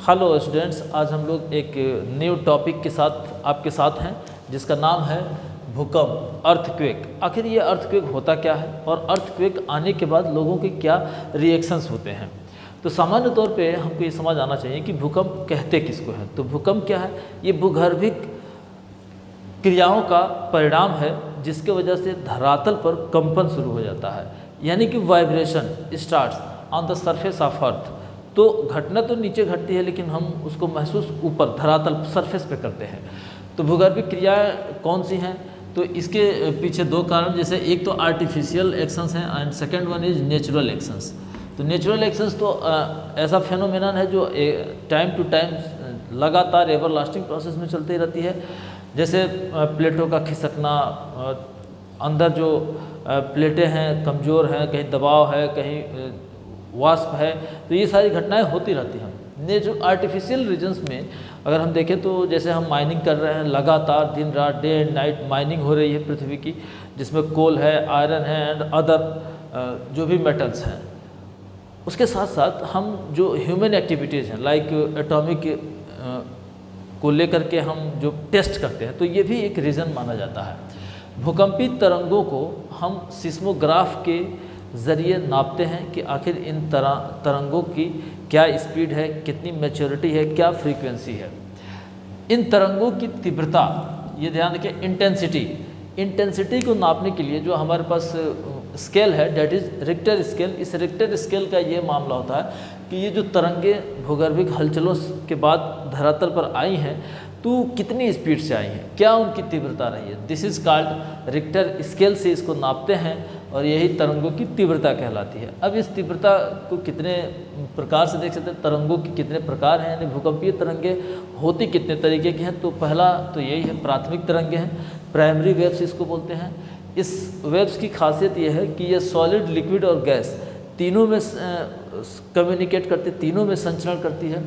Hello students, आज हम लोग एक न्यू टॉपिक के साथ आपके साथ हैं जिसका नाम है भूकंप, अर्थक्वेक। आखिर ये अर्थक्वेक होता क्या है और अर्थक्वेक आने के बाद लोगों के क्या रिएक्शंस होते हैं। तो सामान्य तौर पे हमको ये समझ आना चाहिए कि भूकंप कहते किसको हैं। तो भूकंप क्या है? ये भूगर्भिक क्रियाओं का परिणाम है जिसके वजह से धरातल पर कंपन शुरू हो जाता है, यानी कि vibration starts on the surface of earth. तो घटना तो नीचे घटती है लेकिन हम उसको महसूस ऊपर धरातल सरफेस पे करते हैं। तो भूगर्भिक क्रियाएं कौन सी हैं? तो इसके पीछे दो कारण, जैसे एक तो आर्टिफिशियल एक्शंस हैं and second one is natural actions. तो नेचुरल एक्शंस तो ऐसा फेनोमेनन है जो टाइम टू टाइम लगातार एवरलास्टिंग प्रोसेस में चलती रहती है। जैसे प्लेटों का खिसकना, अंदर जो प्लेटें हैं कमज़ोर हैं, कहीं दबाव है, कहीं वाष्प है, तो ये सारी घटनाएं होती रहती हैं। जो आर्टिफिशियल रीजन्स में अगर हम देखें तो जैसे हम माइनिंग कर रहे हैं, लगातार दिन रात डे एंड नाइट माइनिंग हो रही है पृथ्वी की, जिसमें कोल है, आयरन है एंड अदर जो भी मेटल्स हैं। उसके साथ साथ हम जो ह्यूमन एक्टिविटीज़ हैं लाइक एटॉमिक को लेकर के हम जो टेस्ट करते हैं, तो ये भी एक रीज़न माना जाता है। भूकंपी तरंगों को हम सिस्मोग्राफ के ज़रिए नापते हैं कि आखिर इन तरंगों की क्या स्पीड है, कितनी मैच्योरिटी है, क्या फ्रीक्वेंसी है। इन तरंगों की तीव्रता, ये ध्यान रखें, इंटेंसिटी को नापने के लिए जो हमारे पास स्केल है डेट इज़ रिक्टर स्केल। इस रिक्टर स्केल का ये मामला होता है कि ये जो तरंगे भूगर्भिक हलचलों के बाद धरातल पर आई हैं तो कितनी स्पीड से आई हैं, क्या उनकी तीव्रता रही है। This is called Richter scale से इसको नापते हैं और यही तरंगों की तीव्रता कहलाती है। अब इस तीव्रता को कितने प्रकार से देख सकते हैं, तरंगों के कितने प्रकार हैं, यानी भूकंपीय तरंगे होती कितने तरीके की हैं। तो पहला तो यही है, प्राथमिक तरंगे हैं, प्राइमरी वेव्स इसको बोलते हैं। इस वेव्स की खासियत यह है कि ये सॉलिड, लिक्विड और गैस तीनों में कम्युनिकेट करती, तीनों में संचरण करती है,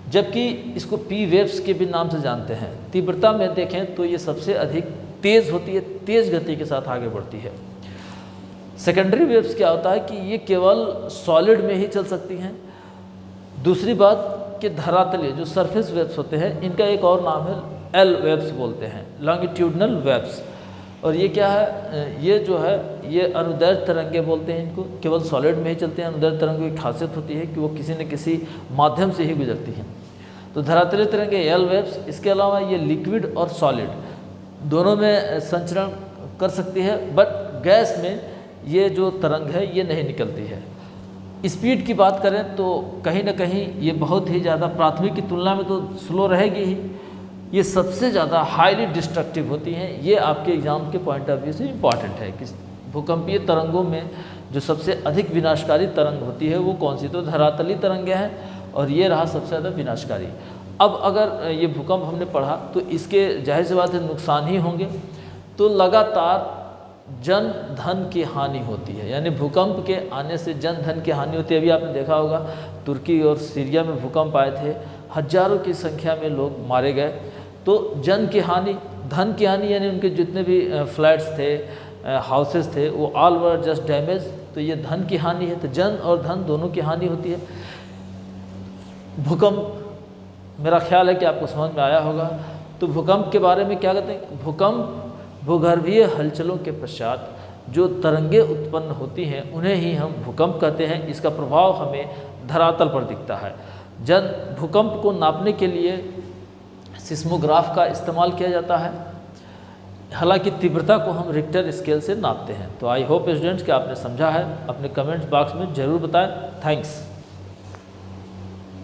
जबकि इसको पी वेव्स के भी नाम से जानते हैं। तीव्रता में देखें तो ये सबसे अधिक तेज़ होती है, तेज़ गति के साथ आगे बढ़ती है। सेकेंडरी वेव्स क्या होता है कि ये केवल सॉलिड में ही चल सकती हैं। दूसरी बात कि धरातलीय जो सरफेस वेव्स होते हैं, इनका एक और नाम है एल वेव्स बोलते हैं, लॉन्गिट्यूडनल वेव्स। और ये क्या है, ये जो है ये अनुदैर्ध्य तरंगे बोलते हैं इनको, केवल सॉलिड में ही चलते हैं। अनुदैर्ध्य तरंगों की खासियत होती है कि वो किसी न किसी माध्यम से ही गुजरती हैं। तो धरातलीय तरंगे एल वेव्स, इसके अलावा ये लिक्विड और सॉलिड दोनों में संचरण कर सकती है, बट गैस में ये जो तरंग है ये नहीं निकलती है। स्पीड की बात करें तो कहीं ना कहीं ये बहुत ही ज़्यादा प्राथमिक की तुलना में तो स्लो रहेगी ही, ये सबसे ज़्यादा हाईली डिस्ट्रक्टिव होती हैं। ये आपके एग्ज़ाम के पॉइंट ऑफ व्यू से इम्पॉर्टेंट है कि भूकंपीय तरंगों में जो सबसे अधिक विनाशकारी तरंग होती है वो कौन सी, तो धरातलीय तरंगें हैं और ये रहा सबसे ज़्यादा विनाशकारी। अब अगर ये भूकंप हमने पढ़ा तो इसके जाहिर सी बात है नुकसान ही होंगे। तो लगातार जन धन की हानि होती है, यानी भूकंप के आने से जन धन की हानि होती है। अभी आपने देखा होगा तुर्की और सीरिया में भूकंप आए थे, हजारों की संख्या में लोग मारे गए। तो जन की हानि, धन की हानि, यानी उनके जितने भी फ्लैट्स थे, हाउसेस थे, वो ऑल वर जस्ट डैमेज। तो ये धन की हानि है। तो जन और धन दोनों की हानि होती है। भूकंप, मेरा ख्याल है कि आपको समझ में आया होगा। तो भूकंप के बारे में क्या कहते हैं, भूकंप भूगर्भीय हलचलों के पश्चात जो तरंगे उत्पन्न होती हैं उन्हें ही हम भूकंप कहते हैं। इसका प्रभाव हमें धरातल पर दिखता है। भूकंप को नापने के लिए सिस्मोग्राफ का इस्तेमाल किया जाता है, हालांकि तीव्रता को हम रिक्टर स्केल से नापते हैं। तो आई होप स्टूडेंट्स कि आपने समझा है। अपने कमेंट्स बॉक्स में ज़रूर बताएं। थैंक्स।